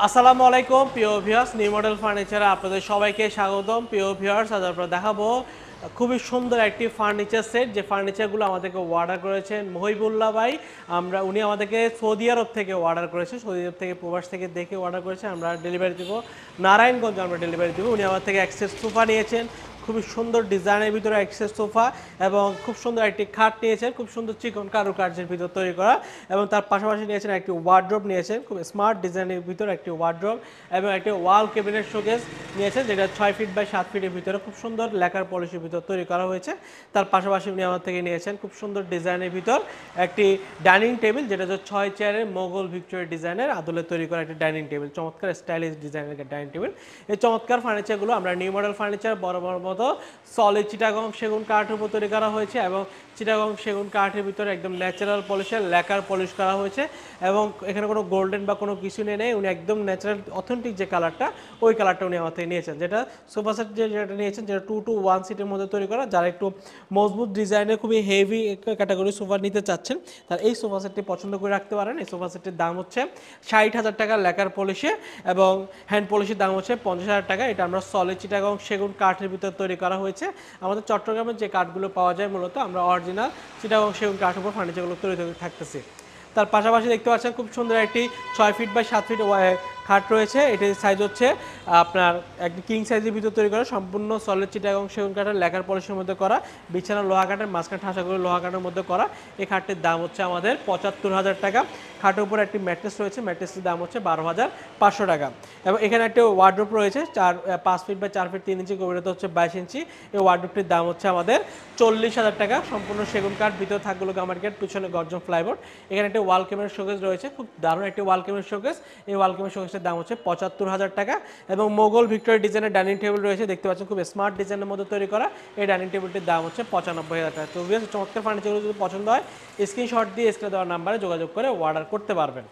আসসালামু আলাইকুম প্রিয় ভিউয়ার্স, নিউ মডেল ফার্নিচারে আপনাদের সবাইকে স্বাগতম। প্রিয় ভিউয়ার্স, আজ আমরা দেখাবো খুবই সুন্দর একটি ফার্নিচার সেট, যে ফার্নিচারগুলো আমাদেরকে অর্ডার করেছেন মহিবুল্লাহ ভাই। উনি আমাদেরকে সৌদি আরব থেকে অর্ডার করেছেন, সৌদি আরব থেকে প্রবাস থেকে দেখে অর্ডার করেছেন। আমরা ডেলিভারি দেবো নারায়ণগঞ্জ, আমরা ডেলিভারি দেবো। উনি আমার থেকে অ্যাক্সেস সোফা নিয়েছেন, খুবই সুন্দর ডিজাইনের ভিতরে অ্যাক্সেস সোফা, এবং খুব সুন্দর একটি খাট নিয়েছেন, খুব সুন্দর চিকন কারুকার্যের ভিতর তৈরি করা, এবং তার পাশাপাশি নিয়েছেন একটি ওয়ার্ড্রোব নিয়েছেন, খুব স্মার্ট ডিজাইনের ভিতরে একটি ওয়ার্ড্রোব, এবং একটি ওয়াল ক্যাবিনেট শোকেস নিয়েছেন, যেটা 6 ফিট বাই 7 ফিটের ভিতরে খুব সুন্দর লেকার পলিশের ভিতর তৈরি করা হয়েছে। তার পাশাপাশি উনি আমার থেকে নিয়েছেন খুব সুন্দর ডিজাইনের ভিতর একটি ডাইনিং টেবিল, যেটা হচ্ছে 6 চেয়ারের মোগল ভিক্টোরিয়া ডিজাইনের আদলে তৈরি করা একটি ডাইনিং টেবিল, চমৎকার স্টাইলিশ ডিজাইনের ডাইনিং টেবিল। এই চমৎকার ফার্নিচারগুলো আমরা নিউ মডেল ফার্নিচার বড় মতো সলিড চিটাগং সেগুন কাঠের উপর তৈরি করা হয়েছে, এবং চিটাগং সেগুন কাঠের ভিতরে একদম ন্যাচারাল পলিশের লেকার পলিশ করা হয়েছে, এবং এখানে কোনো গোল্ডেন বা কোনো কিছু নেই। উনি একদম ন্যাচারাল অথেন্টিক যে কালারটা, ওই কালারটা উনি আমার থেকে নিয়েছেন। যেটা সোফা সেট যেটা নিয়েছেন, যেটা 2 to 1 সিটের মধ্যে তৈরি করা, যারা একটু মজবুত ডিজাইনের খুবই হেভি ক্যাটাগরি সোফা নিতে চাচ্ছেন, তার এই সোফা সেটটি পছন্দ করে রাখতে পারেন। এই সোফা সেটটির দাম হচ্ছে 60,000 টাকা লেকার পলিশে, এবং হ্যান্ড পলিশের দাম হচ্ছে 50,000 টাকা। এটা আমরা সলিড চিটাগং সেগুন কাঠের ভিতরে তৈরি করা হয়েছে। আমাদের চট্টগ্রামের যে কাঠগুলো পাওয়া যায়, মূলত আমরা অরিজিনাল চিটাগং সেগুন কাঠের উপর ফার্নিচারগুলো তৈরি থাকতেছি। তার পাশাপাশি দেখতে পাচ্ছেন খুব সুন্দর একটি 6 ফিট বাই 7 ফিট খাট রয়েছে। এটির সাইজ হচ্ছে আপনার একটি কিং সাইজের ভিতর তৈরি করা, সম্পূর্ণ সলিড চিটাগং সেগুন কাঠের লেকার পলিশের মধ্যে করা, বিছানা লোহা কাঠের, মাঝখানে ঠাসাগুলো লোহা কাঠের মধ্যে করা। এই খাটটির দাম হচ্ছে আমাদের 75,000 টাকা। খাটের উপর একটি ম্যাট্রেস রয়েছে, ম্যাট্রেসের দাম হচ্ছে 12,500 টাকা। এবং এখানে একটা ওয়ার্ড্রোব রয়েছে 5 ফিট বাই 4 ফিট 3 ইঞ্চি, গভীরতা হচ্ছে 22 ইঞ্চি। এই ওয়ার্ড্রোবটির দাম হচ্ছে আমাদের 40,000 টাকা। সম্পূর্ণ সেগুন কাঠ, ভিতরে থাকগুলো গামার গেট, পিছনে গর্জন ফ্লাইবোর্ড। এখানে একটা ওয়াল ক্যাবিনেট শোকেস রয়েছে, খুব দারুণ একটি ওয়াল ক্যাবিনেট শোকেস। এই ওয়াল ক্যাবিনেট শোকেসের দাম হচ্ছে 75,000 টাকা। এবং মোগল ভিক্টোরিয়া ডিজাইনের ডাইনিং টেবিল রয়েছে, দেখতে পাচ্ছেন খুব স্মার্ট ডিজাইনের মধ্যে তৈরি করা। এই ডাইনিং টেবিলটির দাম হচ্ছে 95,000 টাকা। তো চমৎকার ফার্নিচারগুলো যদি পছন্দ হয়, স্ক্রিনশট দিয়ে স্ক্রিনে দেওয়ার নাম্বারে যোগাযোগ করে অর্ডার করতে পারবেন।